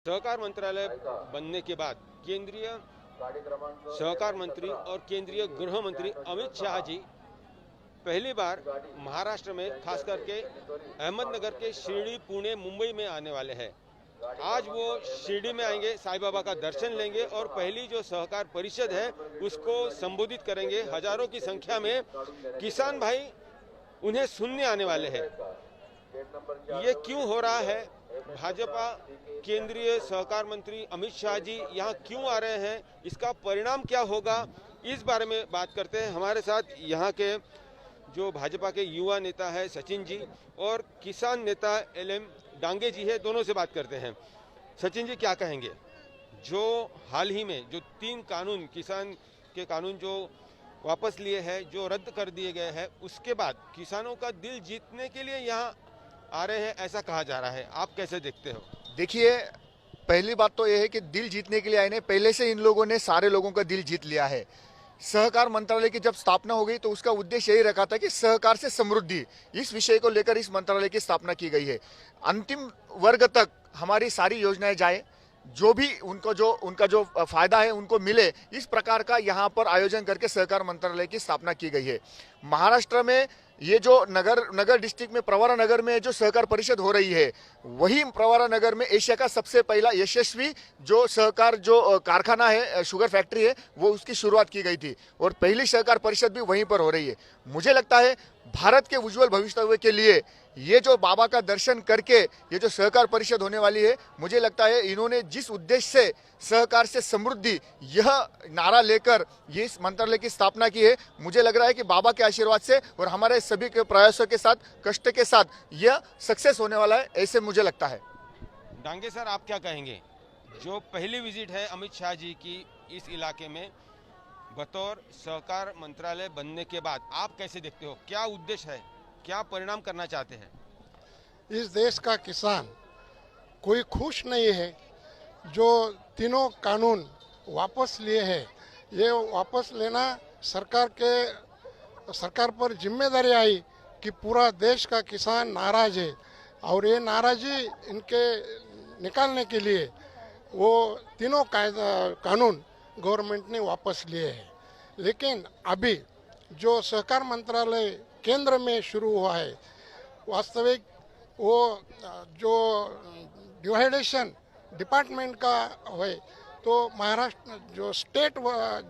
सहकार मंत्रालय बनने के बाद केंद्रीय सहकार मंत्री और केंद्रीय गृह मंत्री अमित शाह जी पहली बार महाराष्ट्र में खास करके अहमदनगर के शिरडी, पुणे, मुंबई में आने वाले हैं। आज वो शिरडी में आएंगे, साईं बाबा का दर्शन लेंगे और पहली जो सहकार परिषद है उसको संबोधित करेंगे। हजारों की संख्या में किसान भाई उन्हें सुनने आने वाले हैं। ये क्यों हो रहा है? भाजपा केंद्रीय सहकार मंत्री अमित शाह जी यहाँ क्यों आ रहे हैं? इसका परिणाम क्या होगा? इस बारे में बात करते हैं। हमारे साथ यहाँ के जो भाजपा के युवा नेता है सचिन जी और किसान नेता LM डांगे जी है, दोनों से बात करते हैं। सचिन जी, क्या कहेंगे? जो हाल ही में जो 3 कानून, किसान के कानून जो वापस लिए हैं, जो रद्द कर दिए गए हैं, उसके बाद किसानों का दिल जीतने के लिए यहाँ आ रहे हैं, ऐसा कहा जा रहा है। आप कैसे देखते हो? देखिए, पहली बात तो यह है कि दिल जीतने के लिए आए नहीं, पहले से इन लोगों ने सारे लोगों का दिल जीत लिया है। सहकार मंत्रालय की जब स्थापना हो गई तो उसका उद्देश्य यही रखा था कि सहकार से समृद्धि, इस विषय को लेकर इस मंत्रालय की स्थापना की गई है। अंतिम वर्ग तक हमारी सारी योजनाएं जाए, जो भी उनका जो फायदा है उनको मिले, इस प्रकार का यहाँ पर आयोजन करके सहकार मंत्रालय की स्थापना की गई है। महाराष्ट्र में ये जो नगर डिस्ट्रिक्ट में प्रवरा नगर में जो सहकार परिषद हो रही है, वही प्रवरा नगर में एशिया का सबसे पहला यशस्वी जो सहकार जो कारखाना है, शुगर फैक्ट्री है, वो उसकी शुरुआत की गई थी और पहली सहकार परिषद भी वहीं पर हो रही है। मुझे लगता है भारत के उज्जवल भविष्य के लिए ये जो बाबा का दर्शन करके ये जो सहकार परिषद होने वाली है, मुझे लगता है इन्होंने जिस उद्देश्य से सहकार से समृद्धि यह नारा लेकर ये इस मंत्रालय की स्थापना की है, मुझे लग रहा है कि बाबा के आशीर्वाद से और हमारे सभी के प्रयासों के साथ, कष्ट के साथ यह सक्सेस होने वाला है, ऐसे मुझे लगता है। डांगे सर, आप क्या कहेंगे? जो पहली विजिट है अमित शाह जी की इस इलाके में बतौर सहकार मंत्रालय बनने के बाद, आप कैसे देखते हो? क्या उद्देश्य है, क्या परिणाम करना चाहते हैं? इस देश का किसान कोई खुश नहीं है। जो तीनों कानून वापस लिए हैं, ये वापस लेना सरकार पर जिम्मेदारी आई कि पूरा देश का किसान नाराज है और ये नाराजी इनके निकालने के लिए वो तीनों कानून गवर्नमेंट ने वापस लिए हैं। लेकिन अभी जो सहकार मंत्रालय केंद्र में शुरू हुआ है, वास्तविक वो जो डिवाइडेशन डिपार्टमेंट का है, तो महाराष्ट्र जो स्टेट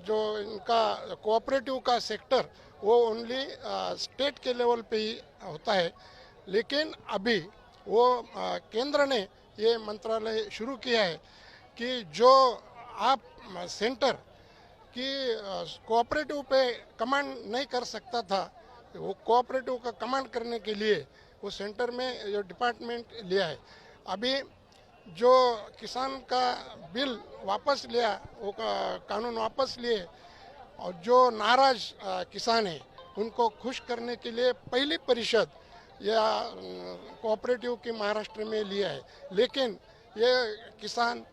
जो इनका कोऑपरेटिव का सेक्टर वो ओनली स्टेट के लेवल पे ही होता है। लेकिन अभी वो केंद्र ने ये मंत्रालय शुरू किया है कि जो आप सेंटर की कोऑपरेटिव पे कमांड नहीं कर सकता था, वो कोऑपरेटिव का कमांड करने के लिए वो सेंटर में जो डिपार्टमेंट लिया है। अभी जो किसान का बिल वापस लिया, वो कानून वापस लिए और जो नाराज किसान है उनको खुश करने के लिए पहली परिषद या कोऑपरेटिव की महाराष्ट्र में लिया है। लेकिन ये किसान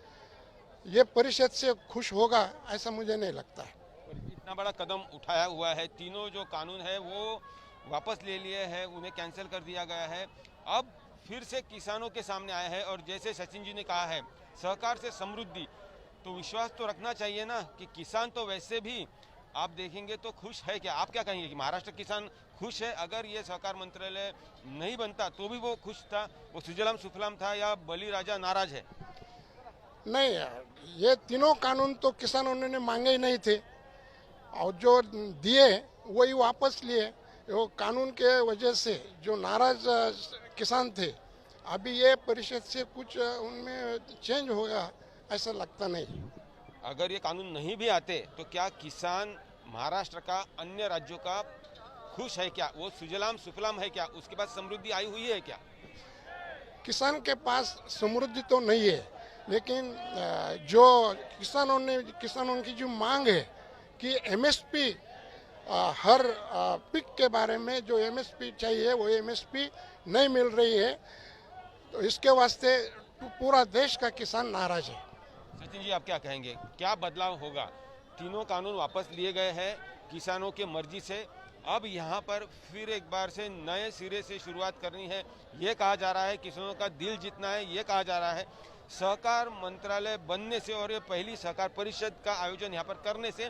ये परिषद से खुश होगा ऐसा मुझे नहीं लगता है। इतना बड़ा कदम उठाया हुआ है, तीनों जो कानून है वो वापस ले लिए हैं, उन्हें कैंसिल कर दिया गया है, अब फिर से किसानों के सामने आया है। और जैसे सचिन जी ने कहा है, सहकार से समृद्धि, तो विश्वास तो रखना चाहिए ना कि किसान तो वैसे भी आप देखेंगे तो खुश है। क्या आप क्या कहेंगे कि महाराष्ट्र किसान खुश है? अगर ये सहकार मंत्रालय नहीं बनता तो भी वो खुश था, वो सुजलाम सुफलाम था, या बली राजा नाराज है? नहीं, ये तीनों कानून तो किसानों ने मांगे ही नहीं थे और जो दिए वही वापस लिए। वो कानून के वजह से जो नाराज किसान थे, अभी ये परिषद से कुछ उनमें चेंज होगा ऐसा लगता नहीं। अगर ये कानून नहीं भी आते तो क्या किसान महाराष्ट्र का अन्य राज्यों का खुश है? क्या वो सुजलाम सुफलाम है? क्या उसके पास समृद्धि आई हुई है? क्या किसान के पास समृद्धि तो नहीं है, लेकिन जो किसानों की जो मांग है कि MSP हर पिक के बारे में जो MSP चाहिए वो MSP नहीं मिल रही है, तो इसके वास्ते पूरा देश का किसान नाराज है। सचिन जी, आप क्या कहेंगे? क्या बदलाव होगा? तीनों कानून वापस लिए गए हैं किसानों के मर्जी से, अब यहाँ पर फिर एक बार से नए सिरे से शुरुआत करनी है, ये कहा जा रहा है। किसानों का दिल जीतना है, ये कहा जा रहा है। सहकार मंत्रालय बनने से और ये पहली सहकार परिषद का आयोजन यहाँ पर करने से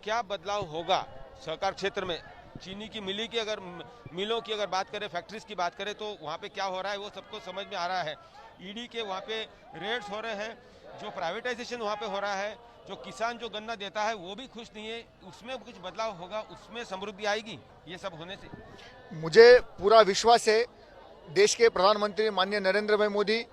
क्या बदलाव होगा सहकार क्षेत्र में। चीनी की मिलों की अगर बात करें, फैक्ट्रीज की बात करें, तो वहाँ पे क्या हो रहा है वो सबको समझ में आ रहा है। ईडी के वहाँ पे रेड्स हो रहे हैं, जो प्राइवेटाइजेशन वहाँ पे हो रहा है, जो किसान जो गन्ना देता है वो भी खुश नहीं है, उसमें कुछ बदलाव होगा, उसमें समृद्धि आएगी ये सब होने से। मुझे पूरा विश्वास है देश के प्रधानमंत्री माननीय नरेंद्र भाई मोदी,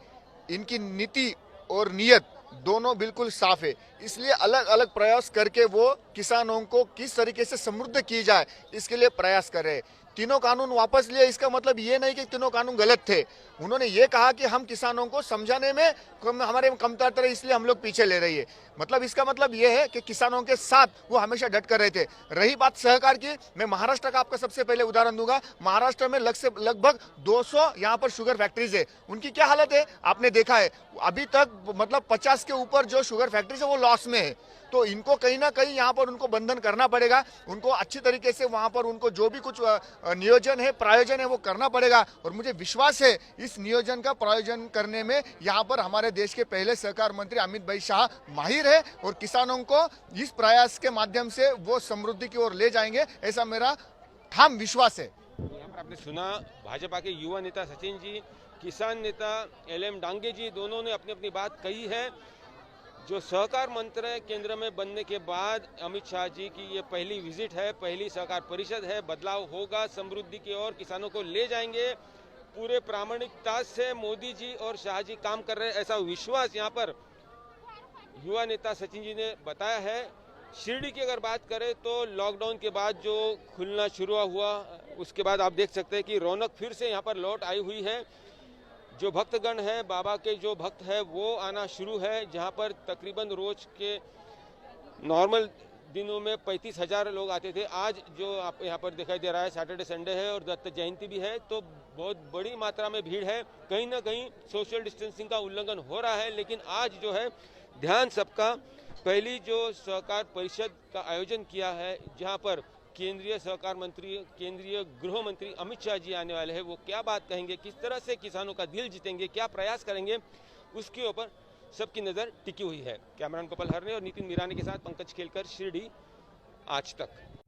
इनकी नीति और नियत दोनों बिल्कुल साफ है, इसलिए अलग अलग प्रयास करके वो किसानों को किस तरीके से समृद्ध की जाए इसके लिए प्रयास कर रहे हैं। तीनों कानून वापस लिए, इसका मतलब ये नहीं कि तीनों कानून गलत थे। उन्होंने ये कहा कि हम किसानों को समझाने में हमारे कमतरता रही, इसलिए हम लोग पीछे ले रही है। मतलब इसका मतलब ये है कि किसानों के साथ वो हमेशा डट कर रहे थे। रही बात सहकार की, मैं महाराष्ट्र का आपका सबसे पहले उदाहरण दूंगा। महाराष्ट्र में लगभग 200 यहाँ पर शुगर फैक्ट्रीज है। उनकी क्या हालत है आपने देखा है, अभी तक मतलब 50 के ऊपर जो शुगर फैक्ट्रीज है वो लॉस में है। तो इनको कहीं ना कहीं यहाँ पर उनको बंधन करना पड़ेगा, उनको अच्छी तरीके से वहाँ पर उनको जो भी कुछ नियोजन है, प्रायोजन है वो करना पड़ेगा। और मुझे विश्वास है इस नियोजन का प्रायोजन करने में यहाँ पर हमारे देश के पहले सहकार मंत्री अमित भाई शाह माहिर है और किसानों को इस प्रयास के माध्यम से वो समृद्धि की ओर ले जाएंगे, ऐसा मेरा ठाम विश्वास है। यहाँ पर आपने सुना भाजपा के युवा नेता सचिन जी, किसान नेता LM डांगे जी, दोनों ने अपनी अपनी बात कही है। जो सहकार मंत्रालय केंद्र में बनने के बाद अमित शाह जी की ये पहली विजिट है, पहली सहकार परिषद है, बदलाव होगा, समृद्धि की ओर किसानों को ले जाएंगे। पूरे प्रामाणिकता से मोदी जी और शाह जी काम कर रहे हैं, ऐसा विश्वास यहाँ पर युवा नेता सचिन जी ने बताया है। शिरडी की अगर बात करें तो लॉकडाउन के बाद जो खुलना शुरू हुआ, उसके बाद आप देख सकते हैं कि रौनक फिर से यहाँ पर लौट आई हुई है। जो भक्तगण है, बाबा के जो भक्त है वो आना शुरू है, जहाँ पर तकरीबन रोज के नॉर्मल दिनों में 35,000 लोग आते थे। आज जो आप यहाँ पर दिखाई दे रहा है, सैटरडे संडे है और दत्त जयंती भी है, तो बहुत बड़ी मात्रा में भीड़ है। कहीं ना कहीं सोशल डिस्टेंसिंग का उल्लंघन हो रहा है, लेकिन आज जो है ध्यान सबका पहली जो सहकार परिषद का आयोजन किया है, जहाँ पर केंद्रीय सहकार मंत्री, केंद्रीय गृह मंत्री अमित शाह जी आने वाले हैं। वो क्या बात कहेंगे, किस तरह से किसानों का दिल जीतेंगे, क्या प्रयास करेंगे, उसके ऊपर सबकी नज़र टिकी हुई है। कैमरामैन गोपाल हरने और नितिन मीरानी के साथ पंकज खेलकर, शिरडी, आज तक।